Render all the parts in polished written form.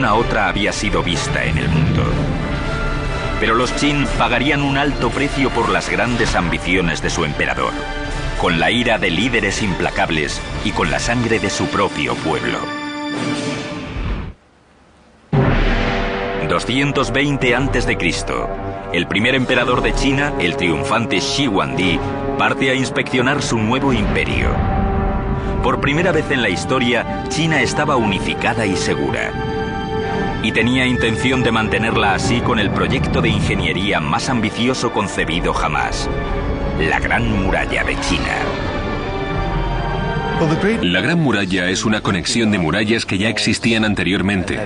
Ninguna otra había sido vista en el mundo. Pero los Qin pagarían un alto precio por las grandes ambiciones de su emperador, con la ira de líderes implacables y con la sangre de su propio pueblo. 220 a.C., el primer emperador de China, el triunfante Shi Huangdi, parte a inspeccionar su nuevo imperio. Por primera vez en la historia, China estaba unificada y segura. Y tenía intención de mantenerla así con el proyecto de ingeniería más ambicioso concebido jamás: la Gran Muralla de China. La Gran Muralla es una conexión de murallas que ya existían anteriormente.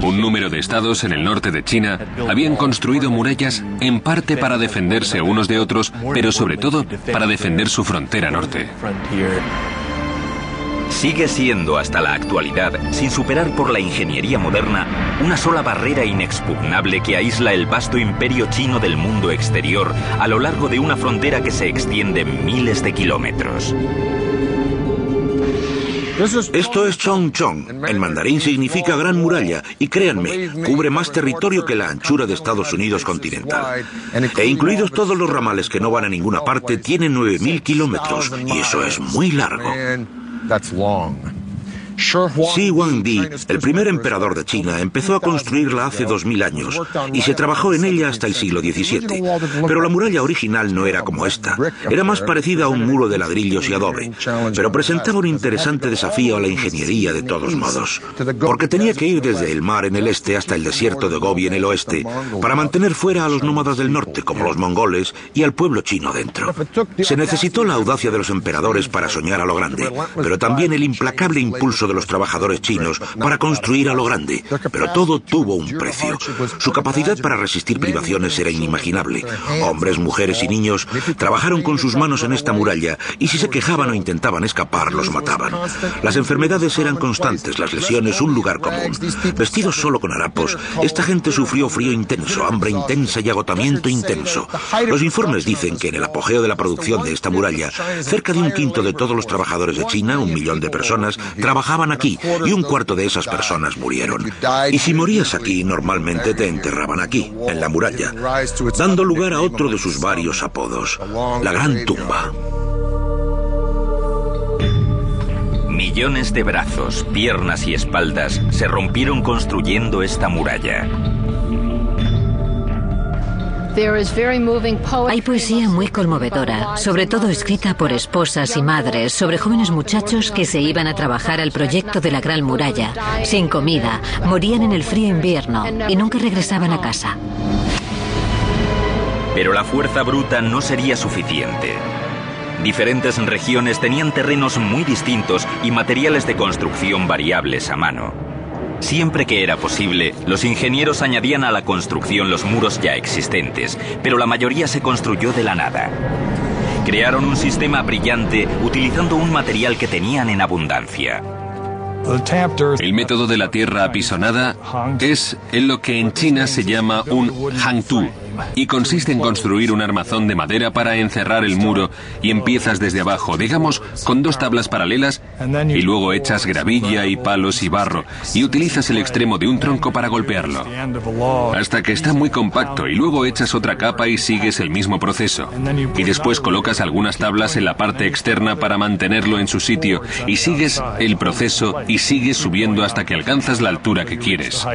Un número de estados en el norte de China habían construido murallas en parte para defenderse unos de otros, pero sobre todo para defender su frontera norte. Sigue siendo hasta la actualidad, sin superar por la ingeniería moderna, una sola barrera inexpugnable que aísla el vasto imperio chino del mundo exterior a lo largo de una frontera que se extiende miles de kilómetros. Esto es Chongchong. En mandarín significa Gran Muralla y créanme, cubre más territorio que la anchura de Estados Unidos continental. E incluidos todos los ramales que no van a ninguna parte, tiene 9.000 kilómetros y eso es muy largo. Shi Huangdi, el primer emperador de China, empezó a construirla hace 2000 años y se trabajó en ella hasta el siglo XVII. Pero la muralla original no era como esta. Era más parecida a un muro de ladrillos y adobe, pero presentaba un interesante desafío a la ingeniería de todos modos, porque tenía que ir desde el mar en el este hasta el desierto de Gobi en el oeste para mantener fuera a los nómadas del norte, como los mongoles, y al pueblo chino dentro. Se necesitó la audacia de los emperadores para soñar a lo grande, pero también el implacable impulso de los trabajadores chinos para construir a lo grande, pero todo tuvo un precio. Su capacidad para resistir privaciones era inimaginable. Hombres, mujeres y niños trabajaron con sus manos en esta muralla y si se quejaban o intentaban escapar, los mataban. Las enfermedades eran constantes, las lesiones un lugar común. Vestidos solo con harapos, esta gente sufrió frío intenso, hambre intensa y agotamiento intenso. Los informes dicen que en el apogeo de la producción de esta muralla, cerca de un quinto de todos los trabajadores de China, 1 millón de personas, trabajaban aquí y un cuarto de esas personas murieron. Y si morías aquí, normalmente te enterraban aquí, en la muralla, dando lugar a otro de sus varios apodos, la Gran Tumba. Millones de brazos, piernas y espaldas se rompieron construyendo esta muralla. Hay poesía muy conmovedora, sobre todo escrita por esposas y madres, sobre jóvenes muchachos que se iban a trabajar al proyecto de la Gran Muralla, sin comida, morían en el frío invierno y nunca regresaban a casa. Pero la fuerza bruta no sería suficiente. Diferentes regiones tenían terrenos muy distintos y materiales de construcción variables a mano. Siempre que era posible, los ingenieros añadían a la construcción los muros ya existentes, pero la mayoría se construyó de la nada. Crearon un sistema brillante utilizando un material que tenían en abundancia. El método de la tierra apisonada es en lo que en China se llama un hangtu y consiste en construir un armazón de madera para encerrar el muro y empiezas desde abajo, digamos, con 2 tablas paralelas y luego echas gravilla y palos y barro y utilizas el extremo de un tronco para golpearlo hasta que está muy compacto y luego echas otra capa y sigues el mismo proceso y después colocas algunas tablas en la parte externa para mantenerlo en su sitio y sigues el proceso y sigues subiendo hasta que alcanzas la altura que quieres.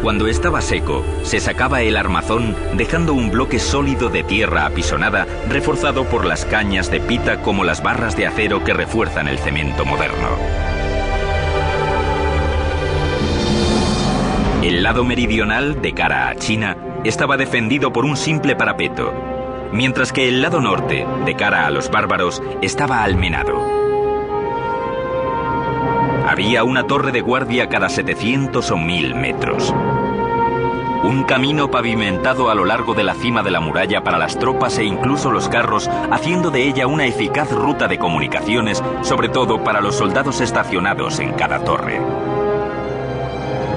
Cuando estaba seco, se sacaba el armazón dejando un bloque sólido de tierra apisonada reforzado por las cañas de pita como las barras de acero que refuerzan el cemento moderno. El lado meridional, de cara a China, estaba defendido por un simple parapeto, mientras que el lado norte, de cara a los bárbaros, estaba almenado. Había una torre de guardia cada 700 o 1000 metros. Un camino pavimentado a lo largo de la cima de la muralla para las tropas e incluso los carros, haciendo de ella una eficaz ruta de comunicaciones, sobre todo para los soldados estacionados en cada torre.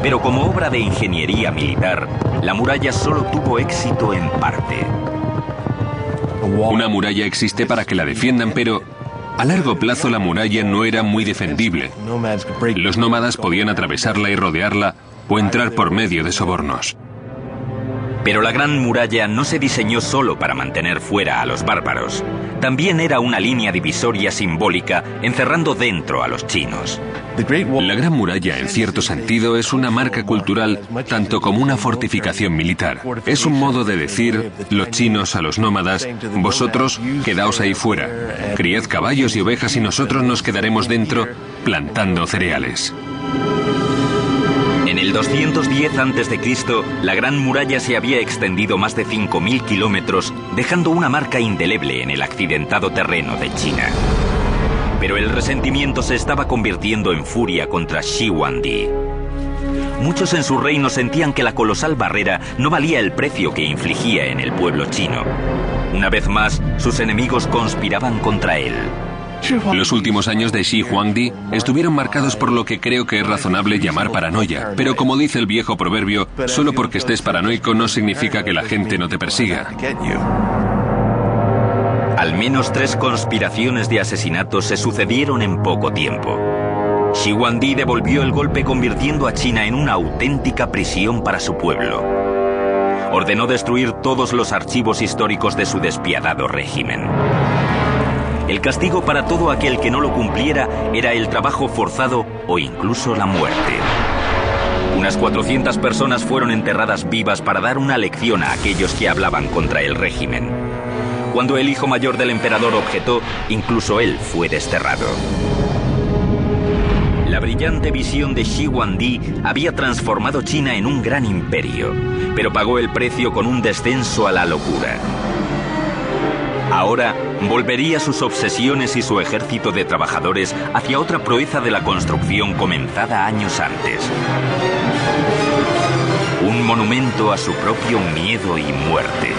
Pero como obra de ingeniería militar, la muralla solo tuvo éxito en parte. Una muralla existe para que la defiendan, pero A largo plazo la muralla no era muy defendible. Los nómadas podían atravesarla y rodearla o entrar por medio de sobornos. Pero la Gran Muralla no se diseñó solo para mantener fuera a los bárbaros. También era una línea divisoria simbólica encerrando dentro a los chinos. La Gran Muralla, en cierto sentido, es una marca cultural tanto como una fortificación militar. Es un modo de decir, los chinos a los nómadas, vosotros quedaos ahí fuera, criad caballos y ovejas y nosotros nos quedaremos dentro plantando cereales. En el 210 a.C., la Gran Muralla se había extendido más de 5.000 kilómetros, dejando una marca indeleble en el accidentado terreno de China. Pero el resentimiento se estaba convirtiendo en furia contra Shi Huangdi. Muchos en su reino sentían que la colosal barrera no valía el precio que infligía en el pueblo chino. Una vez más, sus enemigos conspiraban contra él. Los últimos años de Shi Huangdi estuvieron marcados por lo que creo que es razonable llamar paranoia. Pero como dice el viejo proverbio, solo porque estés paranoico no significa que la gente no te persiga. Al menos 3 conspiraciones de asesinatos se sucedieron en poco tiempo. Shi Huangdi devolvió el golpe convirtiendo a China en una auténtica prisión para su pueblo. Ordenó destruir todos los archivos históricos de su despiadado régimen. El castigo para todo aquel que no lo cumpliera era el trabajo forzado o incluso la muerte. Unas 400 personas fueron enterradas vivas para dar una lección a aquellos que hablaban contra el régimen. Cuando el hijo mayor del emperador objetó, incluso él fue desterrado. La brillante visión de Shi Huangdi había transformado China en un gran imperio, pero pagó el precio con un descenso a la locura. Ahora volvería sus obsesiones y su ejército de trabajadores hacia otra proeza de la construcción comenzada años antes. Un monumento a su propio miedo y muerte.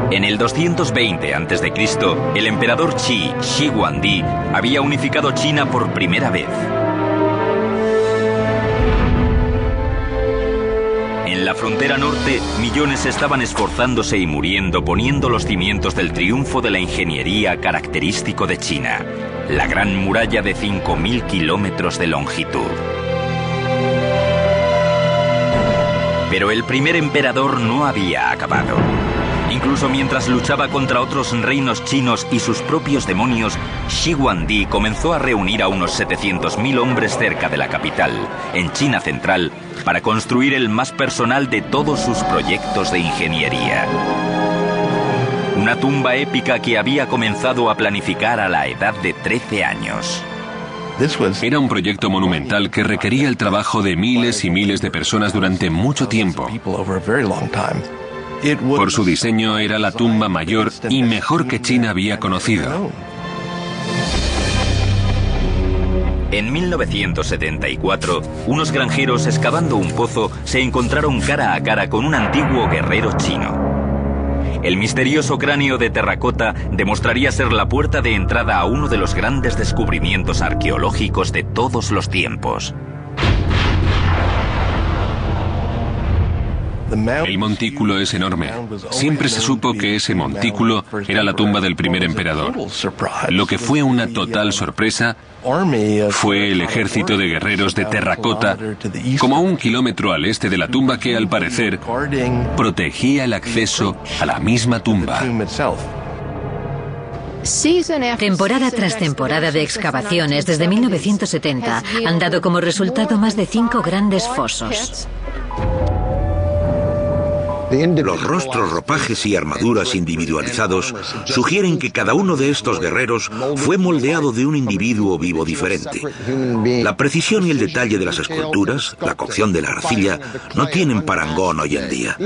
En el 220 a.C., el emperador Shi Huangdi, había unificado China por primera vez. En la frontera norte, millones estaban esforzándose y muriendo poniendo los cimientos del triunfo de la ingeniería característico de China, la Gran Muralla de 5.000 kilómetros de longitud. Pero el primer emperador no había acabado. Incluso mientras luchaba contra otros reinos chinos y sus propios demonios, Shi Huangdi comenzó a reunir a unos 700.000 hombres cerca de la capital, en China central, para construir el más personal de todos sus proyectos de ingeniería. Una tumba épica que había comenzado a planificar a la edad de 13 años. Era un proyecto monumental que requería el trabajo de miles y miles de personas durante mucho tiempo. Por su diseño era la tumba mayor y mejor que China había conocido. En 1974, unos granjeros excavando un pozo se encontraron cara a cara con un antiguo guerrero chino. El misterioso cráneo de terracota demostraría ser la puerta de entrada a uno de los grandes descubrimientos arqueológicos de todos los tiempos. El montículo es enorme. Siempre se supo que ese montículo era la tumba del primer emperador. Lo que fue una total sorpresa fue el ejército de guerreros de terracota, como a 1 kilómetro al este de la tumba que, al parecer, protegía el acceso a la misma tumba. Temporada tras temporada de excavaciones desde 1970 han dado como resultado más de 5 grandes fosos. Los rostros, ropajes y armaduras individualizados sugieren que cada uno de estos guerreros fue moldeado de un individuo vivo diferente. La precisión y el detalle de las esculturas, la cocción de la arcilla, no tienen parangón hoy en día.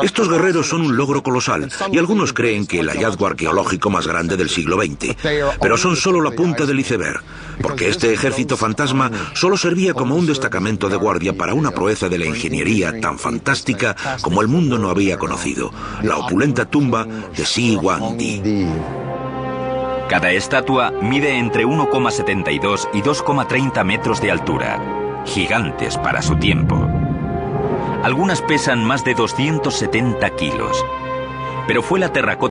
Estos guerreros son un logro colosal y algunos creen que el hallazgo arqueológico más grande del siglo XX. Pero son solo la punta del iceberg, porque este ejército fantasma solo servía como un destacamento de guardia para una proeza de la ingeniería tan fantástica como el mundo no había conocido, la opulenta tumba de Shi Huangdi. Cada estatua mide entre 1,72 y 2,30 metros de altura, gigantes para su tiempo. Algunas pesan más de 270 kilos, pero fue la terracota